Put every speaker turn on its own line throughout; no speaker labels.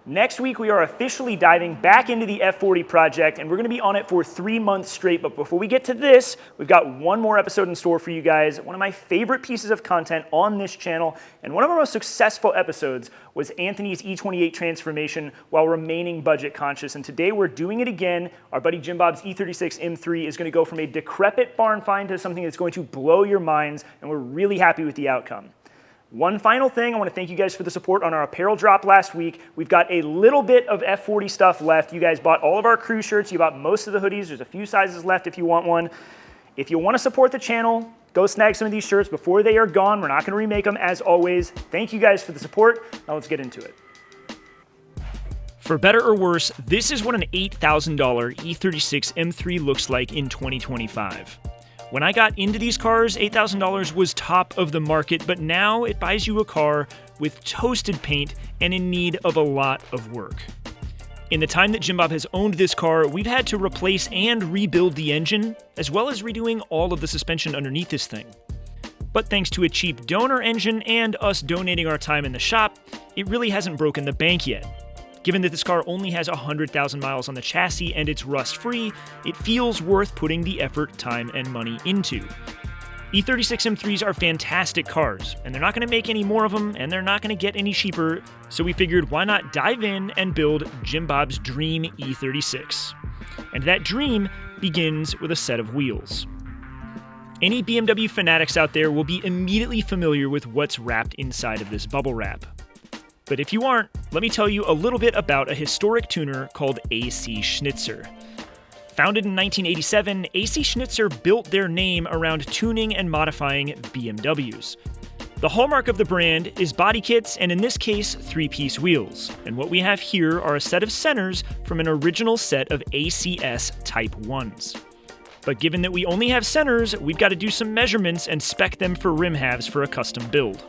Next week, we are officially diving back into the F40 project, and we're gonna be on it for 3 months straight. But before we get to this, we've got one more episode in store for you guys. One of my favorite pieces of content on this channel, and one of our most successful episodes was Anthony's E28 transformation while remaining budget conscious. And today we're doing it again. Our buddy Jim Bob's E36 M3 is gonna go from a decrepit barn find to something that's going to blow your minds, and we're really happy with the outcome. One final thing, I want to thank you guys for the support on our apparel drop last week. We've got a little bit of F40 stuff left. You guys bought all of our crew shirts. You bought most of the hoodies. There's a few sizes left if you want one. If you want to support the channel, go snag some of these shirts before they are gone. We're not going to remake them as always. Thank you guys for the support. Now let's get into it. For better or worse, this is what an $8,000 E36 M3 looks like in 2025. When I got into these cars, $8,000 was top of the market, but now it buys you a car with toasted paint and in need of a lot of work. In the time that Jim Bob has owned this car, we've had to replace and rebuild the engine, as well as redoing all of the suspension underneath this thing. But thanks to a cheap donor engine and us donating our time in the shop, it really hasn't broken the bank yet. Given that this car only has 100,000 miles on the chassis and it's rust-free, it feels worth putting the effort, time, and money into. E36 M3s are fantastic cars, and they're not going to make any more of them, and they're not going to get any cheaper, so we figured why not dive in and build Jim Bob's dream E36. And that dream begins with a set of wheels. Any BMW fanatics out there will be immediately familiar with what's wrapped inside of this bubble wrap. But if you aren't, let me tell you a little bit about a historic tuner called AC Schnitzer. Founded in 1987, AC Schnitzer built their name around tuning and modifying BMWs. The hallmark of the brand is body kits, and in this case, 3-piece wheels. And what we have here are a set of centers from an original set of ACS Type 1s. But given that we only have centers, we've got to do some measurements and spec them for rim halves for a custom build.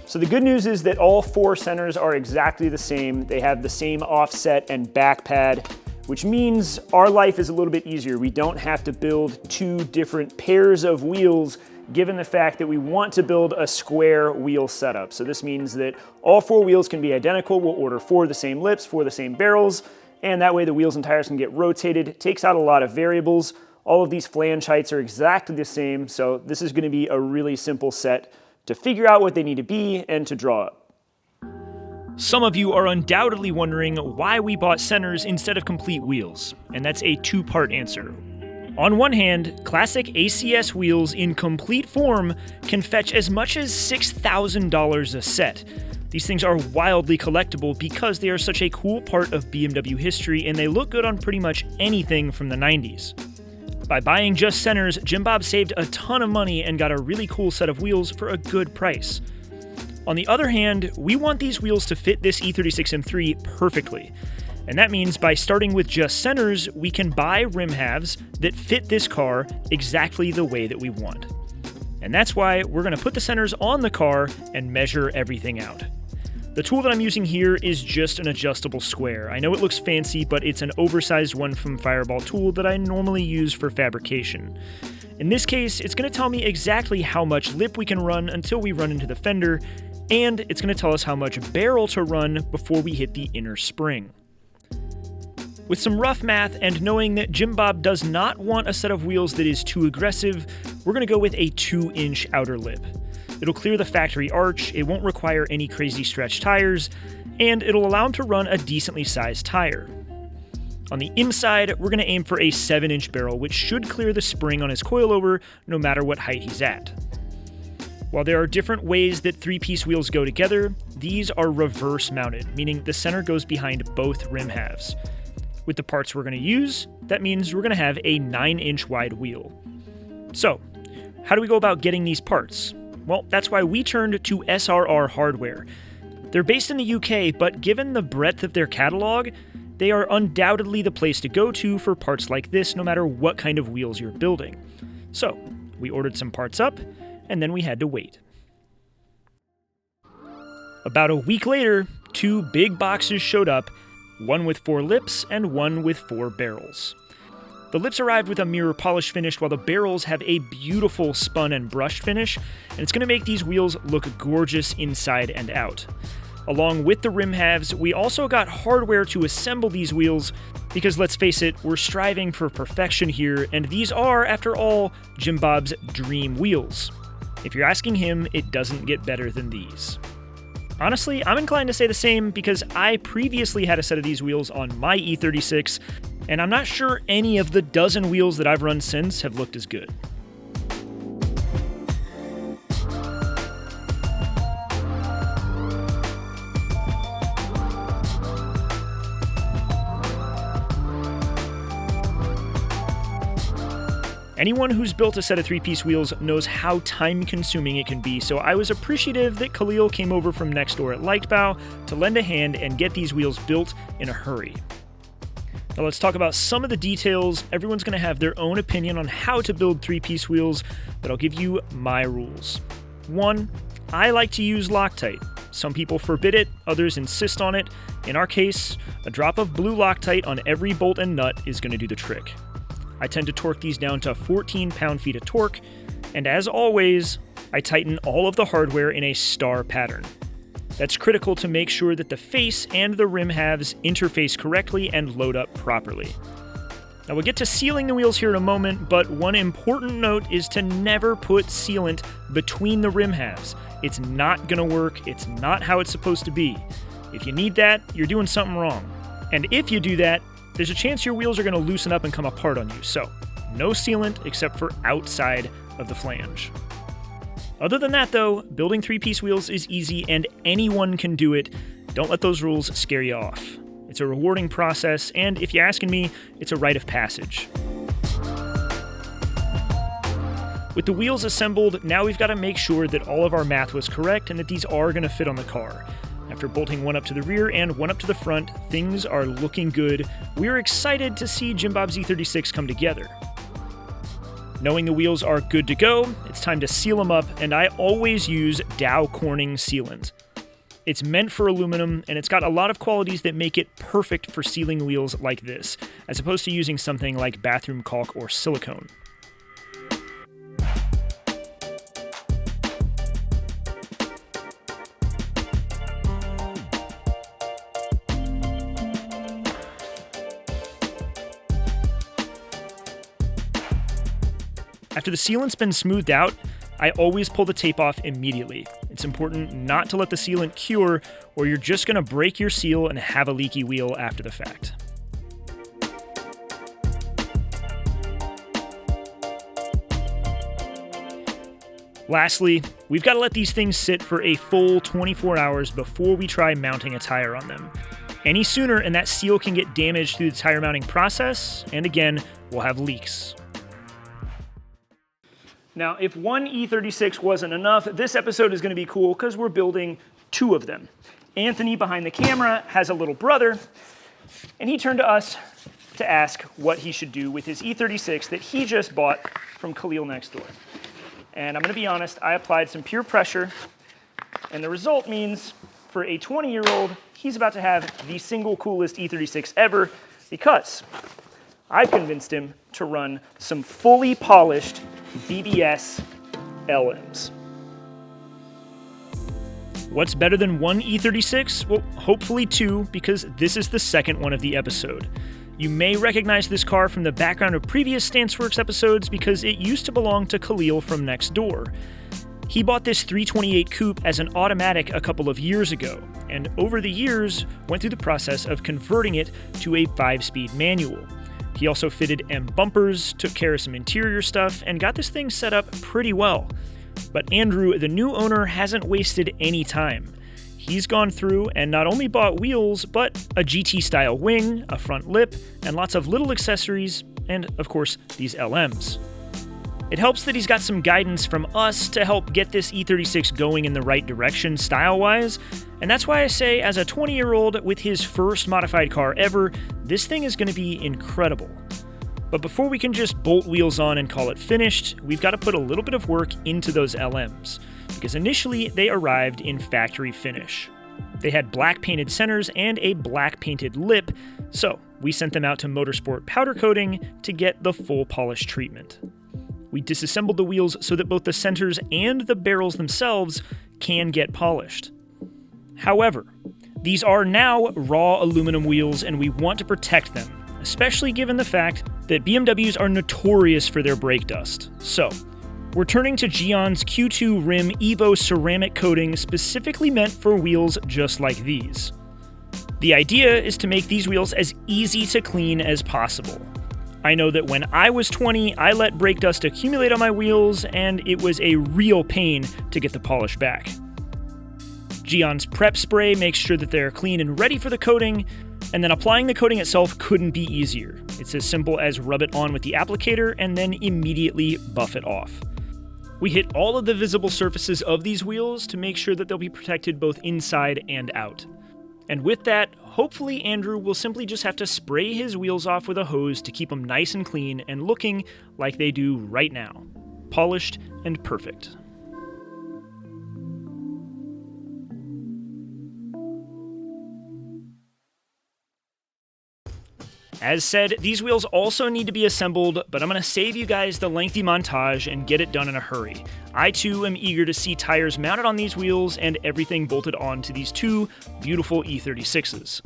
So the good news is that all 4 centers are exactly the same. They have the same offset and back pad, which means our life is a little bit easier. We don't have to build 2 different pairs of wheels, given the fact that we want to build a square wheel setup. So this means that all 4 wheels can be identical. We'll order 4 the same lips, 4 the same barrels, and that way the wheels and tires can get rotated. It takes out a lot of variables. All of these flange heights are exactly the same, so this is going to be a really simple set to figure out what they need to be and to draw up. Some of you are undoubtedly wondering why we bought centers instead of complete wheels, and that's a 2-part answer. On one hand, classic ACS wheels in complete form can fetch as much as $6,000 a set. These things are wildly collectible because they are such a cool part of BMW history, and they look good on pretty much anything from the 90s. By buying just centers, Jim Bob saved a ton of money and got a really cool set of wheels for a good price. On the other hand, we want these wheels to fit this E36 M3 perfectly. And that means by starting with just centers, we can buy rim halves that fit this car exactly the way that we want. And that's why we're going to put the centers on the car and measure everything out. The tool that I'm using here is just an adjustable square. I know it looks fancy, but it's an oversized one from Fireball Tool that I normally use for fabrication. In this case, it's going to tell me exactly how much lip we can run until we run into the fender, and it's going to tell us how much barrel to run before we hit the inner spring. With some rough math and knowing that Jim Bob does not want a set of wheels that is too aggressive, we're going to go with a 2-inch outer lip. It'll clear the factory arch, it won't require any crazy stretch tires, and it'll allow him to run a decently sized tire. On the inside, we're going to aim for a 7-inch barrel, which should clear the spring on his coilover no matter what height he's at. While there are different ways that 3-piece wheels go together, these are reverse mounted, meaning the center goes behind both rim halves. With the parts we're going to use, that means we're going to have a 9-inch wide wheel. So, how do we go about getting these parts? Well, that's why we turned to SRR Hardware. They're based in the UK, but given the breadth of their catalog, they are undoubtedly the place to go to for parts like this, no matter what kind of wheels you're building. So, we ordered some parts up, and then we had to wait. About a week later, 2 big boxes showed up, one with 4 lips and one with 4 barrels. The lips arrived with a mirror polish finish, while the barrels have a beautiful spun and brushed finish, and it's going to make these wheels look gorgeous inside and out. Along with the rim halves, we also got hardware to assemble these wheels because, let's face it, we're striving for perfection here, and these are, after all, Jim Bob's dream wheels. If you're asking him, it doesn't get better than these. Honestly, I'm inclined to say the same because I previously had a set of these wheels on my E36, and I'm not sure any of the dozen wheels that I've run since have looked as good. Anyone who's built a set of three-piece wheels knows how time-consuming it can be, so I was appreciative that Khalil came over from next door at Lightbow to lend a hand and get these wheels built in a hurry. Now let's talk about some of the details. Everyone's going to have their own opinion on how to build three-piece wheels, but I'll give you my rules. 1, I like to use Loctite. Some people forbid it, others insist on it. In our case, a drop of blue Loctite on every bolt and nut is going to do the trick. I tend to torque these down to 14 pound-feet of torque, and as always, I tighten all of the hardware in a star pattern. That's critical to make sure that the face and the rim halves interface correctly and load up properly. Now we'll get to sealing the wheels here in a moment, but one important note is to never put sealant between the rim halves. It's not gonna work, it's not how it's supposed to be. If you need that, you're doing something wrong. And if you do that, there's a chance your wheels are going to loosen up and come apart on you, so no sealant except for outside of the flange. Other than that though, building three-piece wheels is easy and anyone can do it. Don't let those rules scare you off. It's a rewarding process, and if you're asking me, it's a rite of passage. With the wheels assembled, now we've got to make sure that all of our math was correct and that these are going to fit on the car. After bolting one up to the rear and one up to the front, things are looking good. We're excited to see Jim Bob's E36 come together. Knowing the wheels are good to go, it's time to seal them up, and I always use Dow Corning sealant. It's meant for aluminum, and it's got a lot of qualities that make it perfect for sealing wheels like this, as opposed to using something like bathroom caulk or silicone. After the sealant's been smoothed out, I always pull the tape off immediately. It's important not to let the sealant cure, or you're just going to break your seal and have a leaky wheel after the fact. Lastly, we've got to let these things sit for a full 24 hours before we try mounting a tire on them. Any sooner and that seal can get damaged through the tire mounting process, and again, we'll have leaks. Now, if one E36 wasn't enough, this episode is going to be cool because we're building 2 of them. Anthony, behind the camera, has a little brother, and he turned to us to ask what he should do with his E36 that he just bought from Khalil next door. And I'm going to be honest, I applied some peer pressure, and the result means for a 20-year-old, he's about to have the single coolest E36 ever because I've convinced him to run some fully polished BBS LMs. What's better than one E36? Well, hopefully 2, because this is the second one of the episode. You may recognize this car from the background of previous StanceWorks episodes because it used to belong to Khalil from next door. He bought this 328 coupe as an automatic a couple of years ago, and over the years went through the process of converting it to a 5-speed manual. He also fitted M bumpers, took care of some interior stuff, and got this thing set up pretty well. But Andrew, the new owner, hasn't wasted any time. He's gone through and not only bought wheels, but a GT-style wing, a front lip, and lots of little accessories, and of course, these LMs. It helps that he's got some guidance from us to help get this E36 going in the right direction style-wise, and that's why I say, as a 20-year-old with his first modified car ever, this thing is going to be incredible. But before we can just bolt wheels on and call it finished, we've got to put a little bit of work into those LMs, because initially they arrived in factory finish. They had black painted centers and a black painted lip, so we sent them out to Motorsport powder coating to get the full polish treatment. We disassembled the wheels so that both the centers and the barrels themselves can get polished. However, these are now raw aluminum wheels and we want to protect them, especially given the fact that BMWs are notorious for their brake dust. So, we're turning to Gion's Q2 Rim Evo ceramic coating specifically meant for wheels just like these. The idea is to make these wheels as easy to clean as possible. I know that when I was 20, I let brake dust accumulate on my wheels, and it was a real pain to get the polish back. Gion's prep spray makes sure that they're clean and ready for the coating, and then applying the coating itself couldn't be easier. It's as simple as rub it on with the applicator and then immediately buff it off. We hit all of the visible surfaces of these wheels to make sure that they'll be protected both inside and out. And with that, hopefully Andrew will simply just have to spray his wheels off with a hose to keep them nice and clean and looking like they do right now. Polished and perfect. As said, these wheels also need to be assembled, but I'm going to save you guys the lengthy montage and get it done in a hurry. I too am eager to see tires mounted on these wheels and everything bolted onto these two beautiful E36s.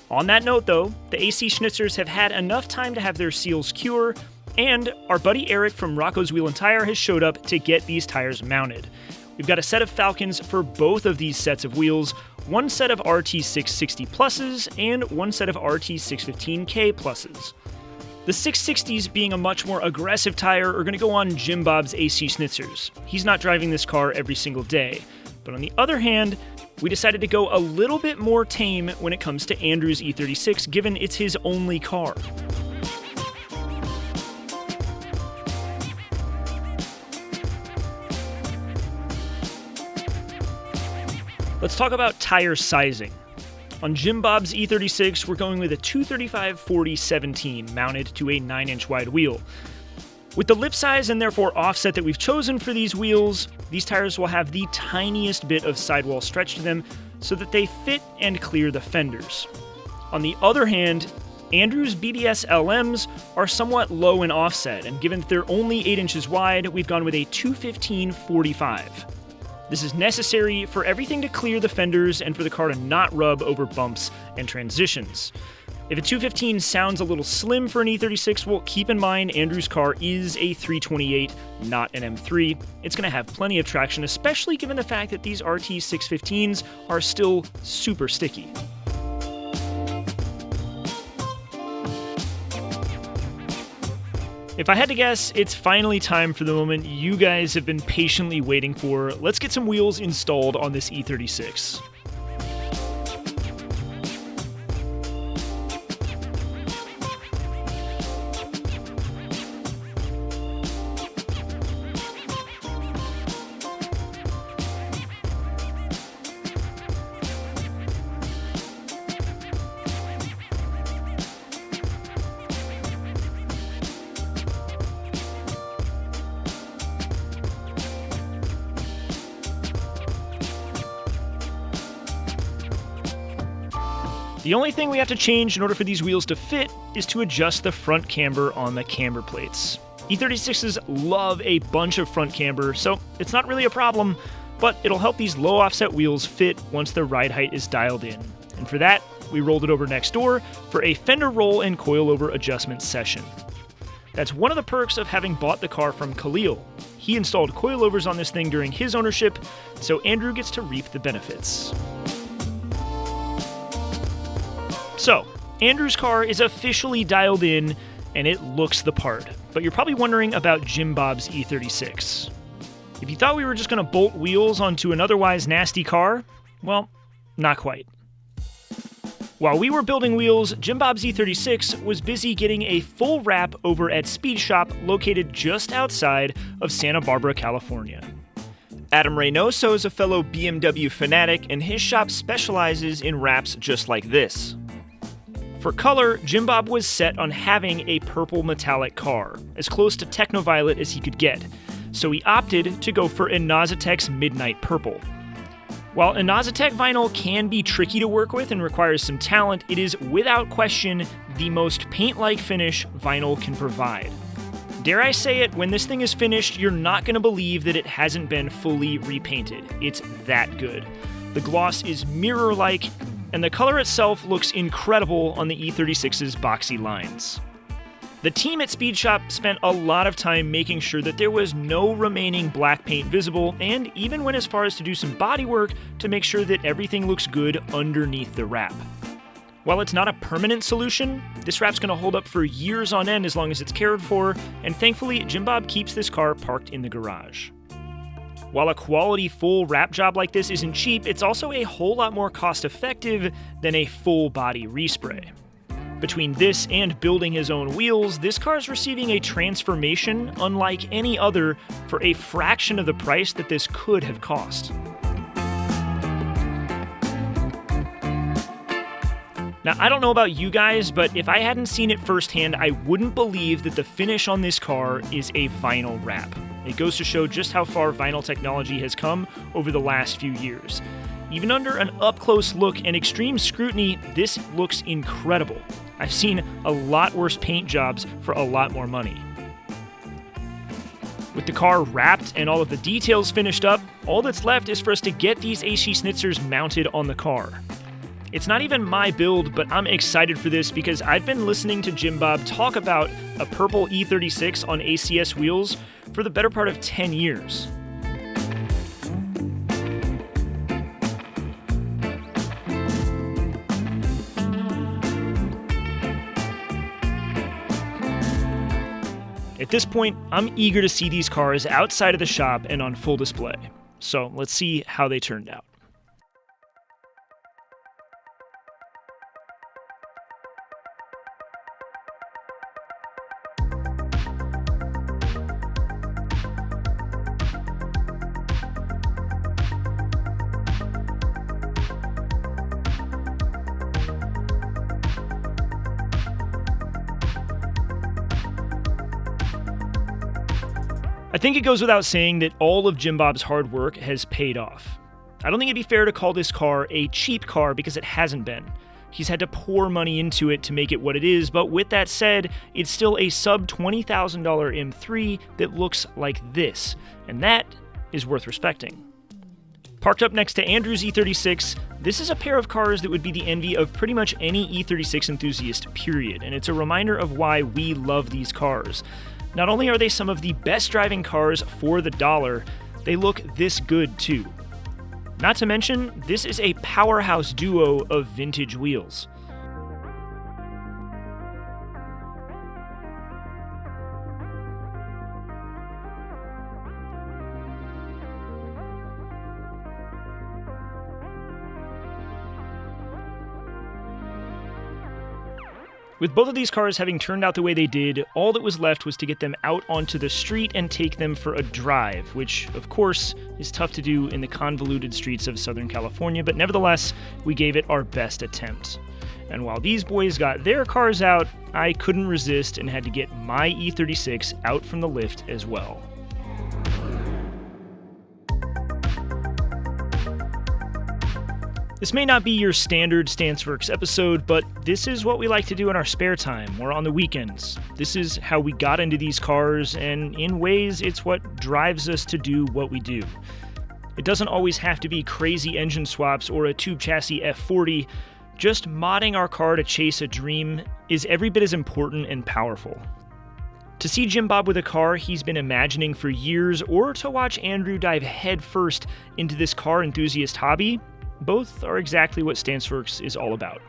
On that note though, the AC Schnitzers have had enough time to have their seals cure, and our buddy Eric from Rocco's Wheel and Tire has showed up to get these tires mounted. We've got a set of Falcons for both of these sets of wheels, one set of RT660 Pluses, and one set of RT615K Pluses. The 660s, being a much more aggressive tire, are going to go on Jim Bob's AC Schnitzers. He's not driving this car every single day. But on the other hand, we decided to go a little bit more tame when it comes to Andrew's E36, given it's his only car. Let's talk about tire sizing. On Jim Bob's E36, we're going with a 235/40/17 mounted to a 9-inch wide wheel. With the lip size and therefore offset that we've chosen for these wheels, these tires will have the tiniest bit of sidewall stretch to them so that they fit and clear the fenders. On the other hand, Andrew's BDS LMs are somewhat low in offset, and given that they're only 8 inches wide, we've gone with a 215/45. This is necessary for everything to clear the fenders and for the car to not rub over bumps and transitions. If a 215 sounds a little slim for an E36, well, keep in mind Andrew's car is a 328, not an M3. It's going to have plenty of traction, especially given the fact that these RT615s are still super sticky. If I had to guess, it's finally time for the moment you guys have been patiently waiting for. Let's get some wheels installed on this E36. The only thing we have to change in order for these wheels to fit is to adjust the front camber on the camber plates. E36s love a bunch of front camber, so it's not really a problem, but it'll help these low offset wheels fit once their ride height is dialed in. And for that, we rolled it over next door for a fender roll and coilover adjustment session. That's one of the perks of having bought the car from Khalil. He installed coilovers on this thing during his ownership, so Andrew gets to reap the benefits. So, Andrew's car is officially dialed in, and it looks the part. But you're probably wondering about Jim Bob's E36. If you thought we were just going to bolt wheels onto an otherwise nasty car, well, not quite. While we were building wheels, Jim Bob's E36 was busy getting a full wrap over at Speed Shop located just outside of Santa Barbara, California. Adam Reynoso is a fellow BMW fanatic, and his shop specializes in wraps just like this. For color, Jim Bob was set on having a purple metallic car, as close to Technoviolet as he could get, so he opted to go for Inazitech's Midnight Purple. While Inazitech vinyl can be tricky to work with and requires some talent, it is without question the most paint-like finish vinyl can provide. Dare I say it, when this thing is finished, you're not going to believe that it hasn't been fully repainted. It's that good. the gloss is mirror-like, and the color itself looks incredible on the E36's boxy lines. The team at Speed Shop spent a lot of time making sure that there was no remaining black paint visible, and even went as far as to do some bodywork to make sure that everything looks good underneath the wrap. While it's not a permanent solution, this wrap's going to hold up for years on end as long as it's cared for, and thankfully Jim Bob keeps this car parked in the garage. While a quality full wrap job like this isn't cheap, it's also a whole lot more cost-effective than a full body respray. Between this and building his own wheels, this car is receiving a transformation unlike any other for a fraction of the price that this could have cost. Now, I don't know about you guys, but if I hadn't seen it firsthand, I wouldn't believe that the finish on this car is a vinyl wrap. It goes to show just how far vinyl technology has come over the last few years. Even under an up-close look and extreme scrutiny, this looks incredible. I've seen a lot worse paint jobs for a lot more money. With the car wrapped and all of the details finished up, all that's left is for us to get these AC Schnitzers mounted on the car. It's not even my build, but I'm excited for this because I've been listening to Jim Bob talk about a purple E36 on ACS wheels for the better part of 10 years. At this point, I'm eager to see these cars outside of the shop and on full display. So let's see how they turned out. I think it goes without saying that all of Jim Bob's hard work has paid off. I don't think it'd be fair to call this car a cheap car because it hasn't been. He's had to pour money into it to make it what it is, but with that said, it's still a sub $20,000 M3 that looks like this, and that is worth respecting. Parked up next to Andrew's E36, this is a pair of cars that would be the envy of pretty much any E36 enthusiast, period, and it's a reminder of why we love these cars. Not only are they some of the best driving cars for the dollar, they look this good too. Not to mention, this is a powerhouse duo of vintage wheels. With both of these cars having turned out the way they did, all that was left was to get them out onto the street and take them for a drive, which, of course, is tough to do in the convoluted streets of Southern California, but nevertheless, we gave it our best attempt. And while these boys got their cars out, I couldn't resist and had to get my E36 out from the lift as well. This may not be your standard StanceWorks episode, but this is what we like to do in our spare time or on the weekends. This is how we got into these cars, and in ways, it's what drives us to do what we do. It doesn't always have to be crazy engine swaps or a tube chassis F40. Just modding our car to chase a dream is every bit as important and powerful. To see Jim Bob with a car he's been imagining for years, or to watch Andrew dive headfirst into this car enthusiast hobby, both are exactly what StanceWorks is all about.